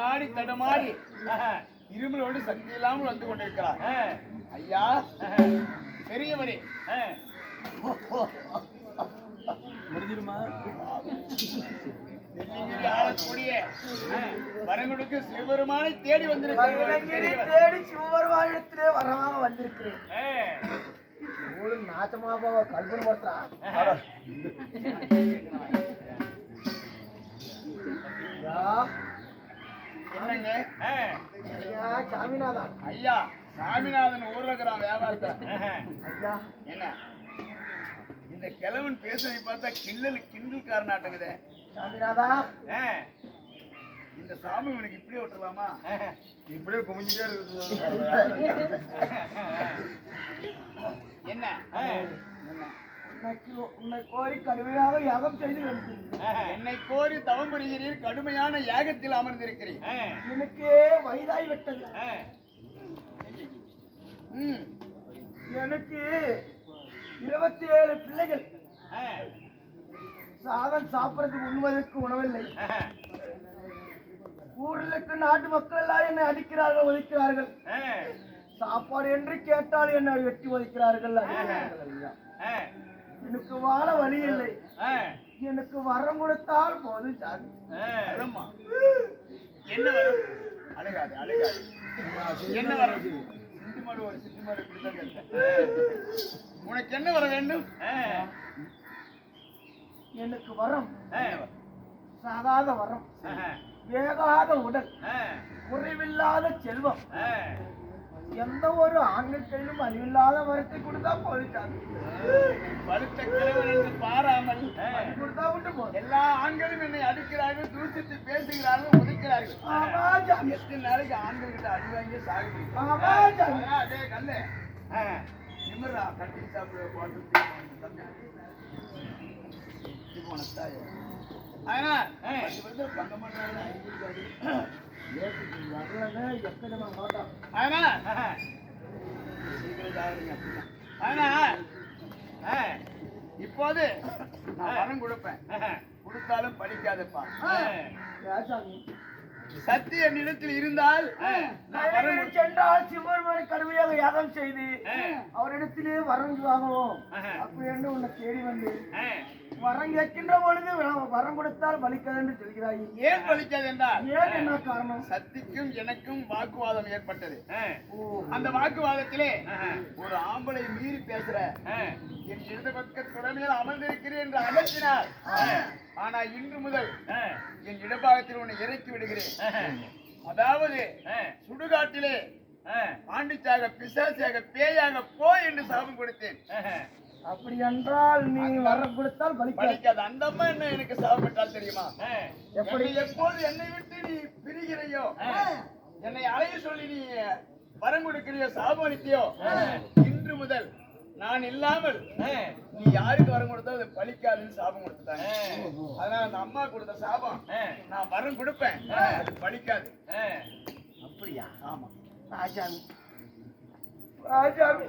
தள்ளாடி தடமாடி இருமலோடு சக்தி இல்லாமல் வந்து கொண்டிருக்கிறார். ஐயா பெரியவரே, முடிஞ்சிருமா? ஆளக்கூடிய வரங்களுக்கு சிவபெருமானை தேடி வந்திருக்கிறேன். தேடி சிவபெருமானிடத்திலே வரமாக வந்திருக்கிறேன். நாச்சமாக கல்பனை படுத்துறா. என்னங்க சாமிநாதன்? ஐயா சாமிநாதன் ஊர்ல இருக்கிறான் வியாபாரத்தை. ஐயா என்ன இந்த கிழவன் பேசுறதை பார்த்தா கிண்டல் காரணாட்டங்குதே. சாமிநாதா, இந்த சாமி உனக்கு இப்படியே விட்டுலாமா? இப்படியே குமிஞ்சிட்டே இருக்குது. என்ன உன்னை கோரி கடுமையாக யாகம் செய்து என்னை கோரி தவம் புரிகிறீர், கடுமையான யாகத்தில் அமர்ந்திருக்கிறீர். எனக்கே வயதாய் விட்டது. எனக்கு 27 பிள்ளைகள். சாதம் சாப்பிடறதுக்கு உண்வதற்கு உணவில்லை. ஊரில் இருக்க நாட்டு மக்கள் எல்லாம் என்னை அடிக்கிறார்கள், ஒதுக்கிறார்கள். சாப்பாடு என்று கேட்டால் என்னை வெட்டி ஒதுக்கிறார்கள். எனக்கு வாழ வழி இல்லை. எனக்கு வரம் கொடுத்தால் போதும் சாமி. என்ன வரும்? அழகாது அழகாது. என்ன வரும்? ஒரு சிட்டுமாடு உனக்கு என்ன வர வேண்டும்? எனக்கு வரம் சாகாத வரம், வேகாத உடல், குறைவில்லாத செல்வம். எந்த ஒரு ஆண்கள் கையிலும் அறிவில்லாத வரத்தை கொடுத்தா போயிட்டாங்க. பழுத்த கிழவன் என்று பாராமல் கொடுத்தா விட்டு போதும். எல்லா ஆண்களும் என்னை அடிக்கிறார்கள், தூசித்து பேசுகிறார்கள், ஒதுக்கிறார்கள். எத்தனை நாளைக்கு ஆண்கள் கிட்ட அடி வாங்கி சாகுறீங்க? அதே கல்லு நிமிரா கட்டி சாப்பிட போட்டு இப்போது நான் வரம் கொடுப்பேன், கொடுத்தாலும் படிக்காதப்பா. சக்தி என்னிடத்தில் இருந்தால் சென்றால் சிவபெருமானை கடுமையாக யாகம் செய்து அவரிடத்திலே வரம் வாங்குவோம் அப்படி என்று உன்னை தேடி வந்து வரம் கேட்கின்ற பொழுது வரம் கொடுத்தால் பலிக்காது என்று சொல்கிறாய். ஏன் பலிக்காது என்றால் ஏன் என்ன காரணம்? சக்திக்கும் எனக்கும் வாக்குவாதம் ஏற்பட்டது. அந்த வாக்குவாதத்திலே ஒரு ஆம்பளை மீறி பேசுற என் இடது பக்க துறைமையில் அமர்ந்திருக்கிறேன் என்று அகற்றினார். ஆனா இன்று முதல் என் இடபாகத்தில் உன்னை இறக்கி விடுகிறேன். அதாவது சுடுகாட்டிலே பாண்டிச்சாக, பிசாசாக, பேயாக போ என்று சாபம் கொடுத்தேன். அப்படி என்றால் நீ வரம் கொடுத்தால் பலிக்காது. அந்த அம்மா என்ன எனக்கு சாபப்பட்டால் தெரியுமா? எப்படி எப்போது என்னை விட்டு நீ பிரிகிறையோ, என்னை அலைய சொல்லி நீ வரம் கொடுக்கிறியோ, சாபம் அளித்தியோ, இன்று முதல் நான் இல்லாமல் நீ யாருக்கு வரம் கொடுத்தா அது பலிக்காதுன்னு சாபம் கொடுத்துட்டாங்க. அதனால அந்த அம்மா கொடுத்த சாபம் நான் வரம் கொடுப்பேன், அது பலிக்காது. அப்படியா? ஆமா ராஜாமி, ராஜாமி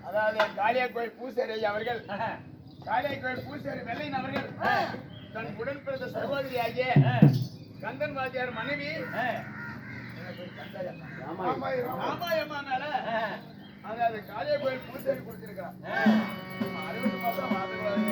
அதாவது காளியா கோயில் பூசாரி அவர்கள், காளியா கோயில் பூசாரி வெள்ளையன் அவர்கள் தன் உடன் பிறந்த சகோதரி ஆகிய கந்தன் வாத்தியார் மனைவி ராமாயம்மா மேல அதாவது காளியா கோயில் பூசாரி கொடுத்திருக்கிறார். 60 மாசம் வாதக்கூடாது.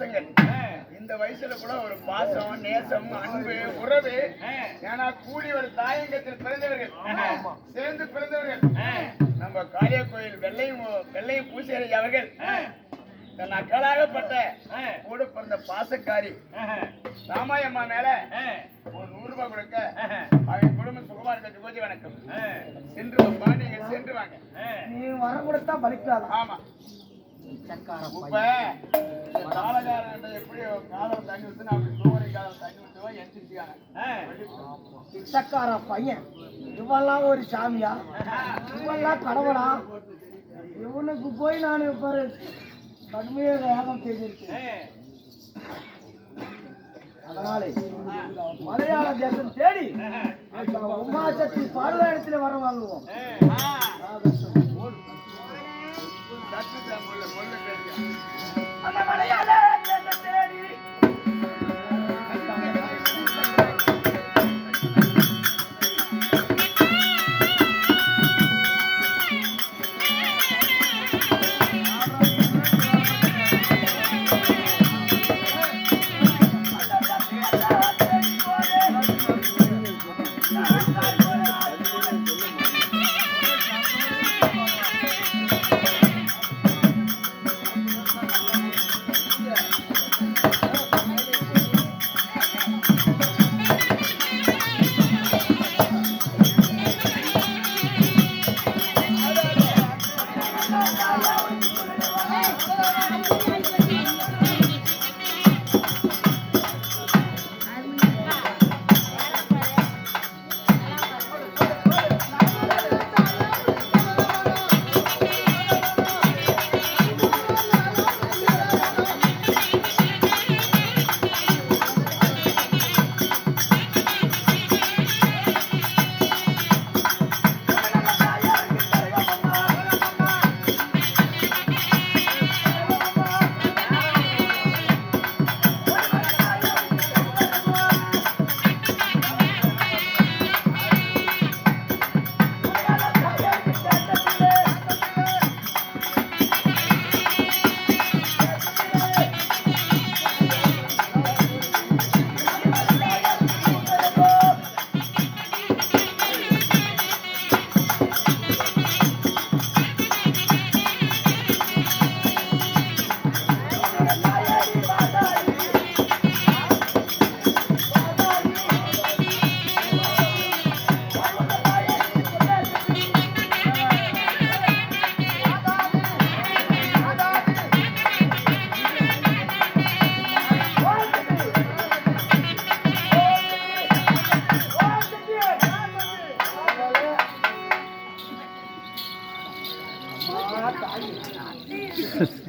இளைஞர் இந்த வயசுல கூட ஒரு பாசம் நேசம் அன்பு உறவு ஏன்னா கூடி ஒரு தாயங்கத்தில் பிறந்தவர்கள் சேர்ந்து பிறந்தவர்கள் நம்ம காளியா கோயில் வெள்ளையும் பூசேரி அவர்கள் தன் அக்களாகப்பட்ட கூட பிறந்த பாசக்காரி ராமாயம்மா மேல ஒரு 100 ரூபாய் கொடுக்க அவங்க குடும்பம் சுகமா இருக்க கோஜி வணக்கம் சென்று வாப்பா, நீங்க சென்று வாங்க. நீ வரம் கொடுத்தா பலிக்காதா? ஆமா இப்ப காலகாரன் எப்படி காலம் தண்ணி ஊத்துனா அப்படி சோழரை காலம் தண்ணி ஊத்துவா எந்திரிச்சாங்க பிச்சைக்கார பையன் இவெல்லாம் ஒரு சாமியா? இவெல்லாம் கடவுளா? இவனுக்கு போய் நான் பாரு கடுமையாக யாகம் செய்திருக்கேன். அதனாலே மலையாள தேசம் தேடி உமாசக்தி பாடுவ இடத்துல வர வாங்குவோம். அந்த மலையாள தேசம் தேடி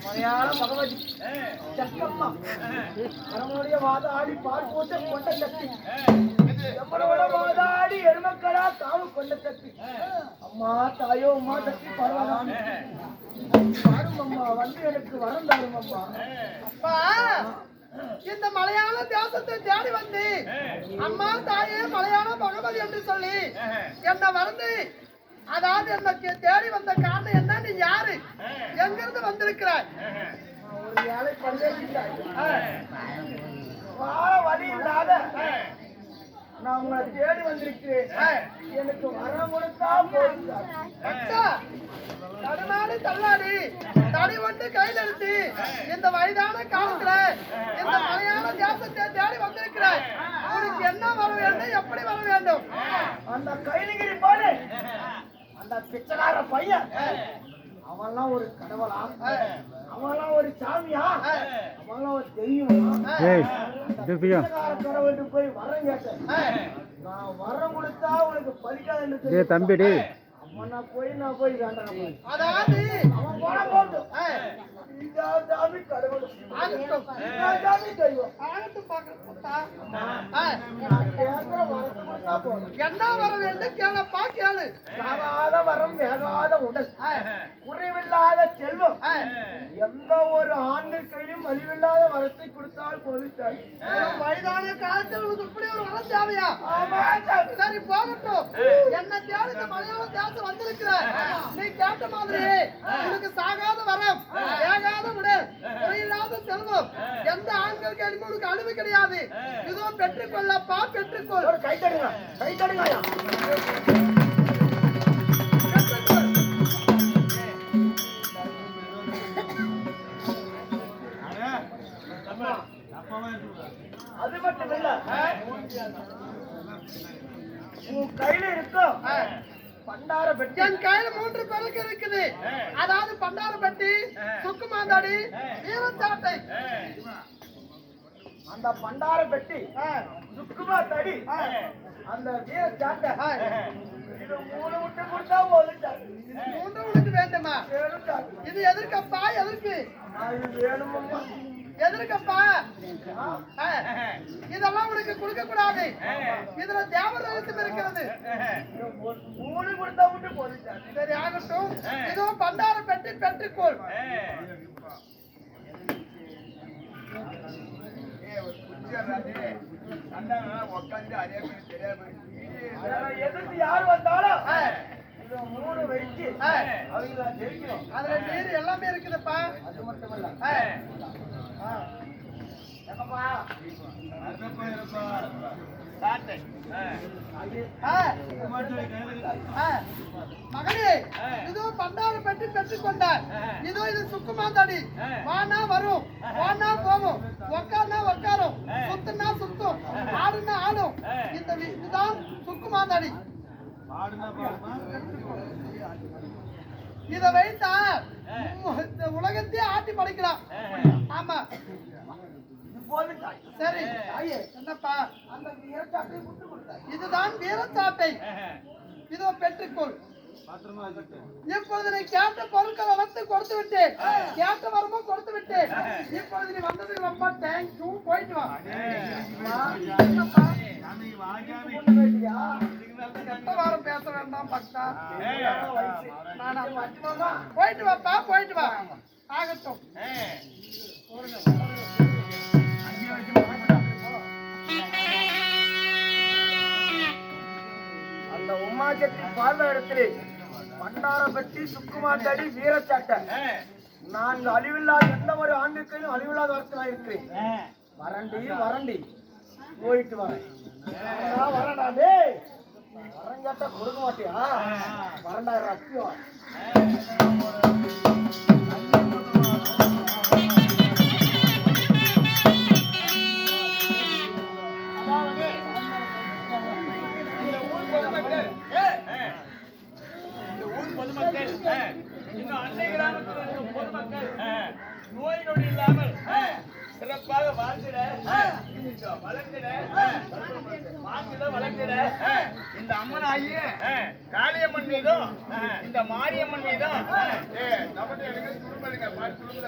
மலையாள பகவதி சக்கம்மா நம்மளுடைய வாதாடி பால் போட்டு கொண்ட சக்தி, நம்மளோட வாதாடி எருமக்களா காவு கொண்ட சக்தி. அம்மா தாயோ அம்மா சக்தி பரவாயில்ல பாரும் அம்மா, வந்து எனக்கு வரம் தாரும் அம்மா. அப்பா இந்த மலையாள தேசத்தை தேடி வந்து அம்மா தாயே மலையாள பகவதி என்று சொல்லி என்ன வந்து, அதாவது என்ன தேடி வந்த காரணம் என்ன? நீ யாரு, எங்கிருந்து வந்திருக்கிறாய்? ஒரு ஏழை வாழ வழி இல்லாத நான் உங்களை தேடி வந்திருக்கிறேன். எனக்கு வரம் கொடுத்தா தடுமாடி தள்ளாடி தடி வந்து கையில் எடுத்து இந்த வயதான காலத்துல இந்த மலையாள தேசத்தை தேடி வந்திருக்கிறாய். உனக்கு என்ன வர வேண்டும், எப்படி வர வேண்டும்? அந்த கைலிகிரி போடு அந்த பிச்சைக்கார பையன் அவன்லாம் ஒரு கடவுளா? அவன்லாம் ஒரு சாமியா? அவன்லாம் ஒரு தெய்வமா? கடவுள்கிட்ட போய் வரம் கேட்டேன். நான் வரம் கொடுத்தா உனக்கு பலிக்காது தம்பிடி. நான் போய் வேண்டாம். அதாவது அவன் போன போட்டும் கடவுள் என்ன வர வேண்டும் கேளப்பா, கேளு. சாகாத வரம், வேகாத உடல், குறைவில்லாத செல்வம், எந்த ஒரு ஆண்கள் கையிலும் வலிவில்லாத வரத்தை கொடுத்தால் போதித்தாய். வயதான காலத்தில் உனக்கு இப்படி ஒரு வரம் தேவையா? சரி போகட்டும். என்ன தேவை இந்த மலையாள தேசம் வந்திருக்கிற நீ கேட்ட மாதிரி உனக்கு சாகாத வரம், வேகாத குறையாத உடல், குறையில்லாத செல்வம், எந்த ஆண்களுக்கு அடிமைக்கு அழிவு கிடையாது. இதோ பெற்றுக்கொள்ளப்பா, பெற்றுக்கொள். கை தடுங்க, கை தடுங்க. அது மட்டும் இல்ல, உன் கையில இருக்கும் பண்டார பெட்டி. என் கையில 3 பருக்கு இருக்குது. அதாவது பண்டார பெட்டி, சுக்கு மாந்தாடி, வீரச்சாட்டை. அந்த பண்டார பெட்டி, சுக்குமா தடி, அந்த வீரச்சாட்டை, இது 3 விட்டு கொடுத்தா போதும். 3 உனக்கு வேண்டுமா? இது எதற்கப்பா? எதற்கு இது வேணுமா? எதற்கப்பா? இதெல்லாம் உனக்கு கொடுக்க கூடாது. இதுல தேவ ரகசியம் இருக்கிறது. 3 கொடுத்தா விட்டு போதும். சரி, ஆகட்டும். இதோ பண்டார பெட்டி, பெற்றுக்கொள். எதிர்த்து யாரு வந்தாலும் 3 வச்சு அவங்க ஜெயிக்கணும். அதுல நீர் எல்லாமே இருக்குதுப்பா. அது மட்டும் இல்ல, மகனே, இதோ பண்டார பெட்டி பெற்றுக்கொண்டார். இதோ இது சுக்குமாந்தாடி. வானா வரும், வானா போகும், உக்காருனா உக்காரும், சுத்துனா சுத்தும், ஆடுனா ஆடும். இதுதான் சுக்குமாந்தாடி. இத வைத்தா உலகத்தையே ஆட்டி படைக்கலாம். ஆமா, சரி. என்னப்பா? அந்த வீரச்சாட்டை இதுதான் வீரச்சாட்டை. இதோ பெற்றுக்கொள். இப்பொழுது நீ கேட்ட பொருட்களை வந்து கொடுத்து விட்டேன், கேட்ட வரமும் கொடுத்து விட்டேன். இப்பொழுது நீ வந்ததுக்கு ரொம்ப தேங்க்யூ. போயிட்டு வா. வாரம் பேச வேண்டாம் பக்தா. போயிட்டு வாப்பா, போயிட்டு வா. ஆகட்டும். அந்த உமாசக்தி பார்வை இடத்திலே பண்டார பெட்டி, சுக்குமாந்தடி, வீரச்சாட்டை, நான் அழிவில்லாத எந்த ஒரு ஆண்டுக்கும் அழிவில்லாத வரத்துல இருக்கிறேன். வரண்டி வரண்டி போயிட்டு வரேன். வரண்டா டே, வரங்கட்ட கொடுக்க மாட்டியா? வரண்டா ரத்தியம். இன்னும் அன்னை கிராமத்தில் இருக்கும் பொதுமக்கள் நோய் நொடி இல்லாமல் சிறப்பாக வாழ்ந்திட, வளர்ந்திட, வளர்ந்திட இந்த அம்மனாகிய காளியம்மன் மீதும் இந்த மாரியம்மன் மீதும் துரும்பலுங்க துரும்பல்